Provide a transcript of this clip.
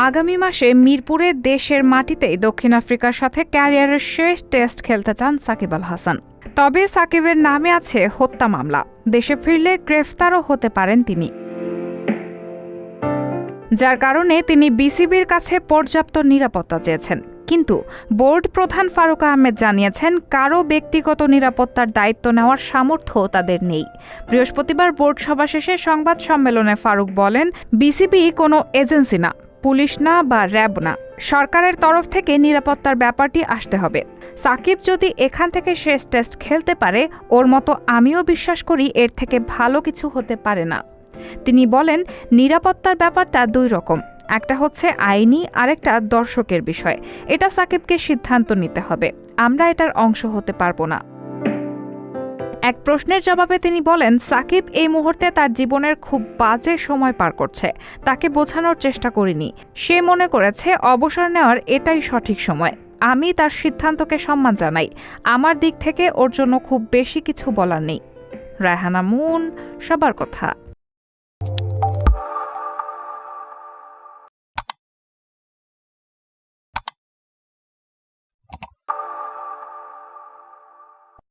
আগামী মাসে মিরপুরে দেশের মাটিতেই দক্ষিণ আফ্রিকার সাথে ক্যারিয়ারের শেষ টেস্ট খেলতে চান সাকিব আল হাসান। তবে সাকিবের নামে আছে হত্যা মামলা। দেশে ফিরলে গ্রেফতারও হতে পারেন তিনি, যার কারণে তিনি বিসিবির কাছে পর্যাপ্ত নিরাপত্তা চেয়েছেন। কিন্তু বোর্ড প্রধান ফারুক আহমেদ জানিয়েছেন, কারও ব্যক্তিগত নিরাপত্তার দায়িত্ব নেওয়ার সামর্থ্য তাদের নেই। বৃহস্পতিবার বোর্ড সভা শেষে সংবাদ সম্মেলনে ফারুক বলেন, বিসিবি কোনো এজেন্সি না, পুলিশ না বা র্যাব না। সরকারের তরফ থেকে নিরাপত্তার ব্যাপারটি আসতে হবে। সাকিব যদি এখান থেকে শেষ টেস্ট খেলতে পারে, ওর মতো আমিও বিশ্বাস করি এর থেকে ভালো কিছু হতে পারে না। তিনি বলেন, নিরাপত্তার ব্যাপারটা দুই রকম, একটা হচ্ছে আইনি, আরেকটা দর্শকের বিষয়। এটা সাকিবকে সিদ্ধান্ত নিতে হবে, আমরা এটার অংশ হতে পারবো না। এক প্রশ্নের জবাবে তিনি বলেন, সাকিব এই মুহূর্তে তার জীবনের খুব বাজে সময় পার করছে। তাকে বোঝানোর চেষ্টা করিনি। সে মনে করেছে অবসর নেওয়ার এটাই সঠিক সময়। আমি তার সিদ্ধান্তকে সম্মান জানাই। আমার দিক থেকে ওর জন্য খুব বেশি কিছু বলার নেই। রায়হানা মুন, সবার কথা।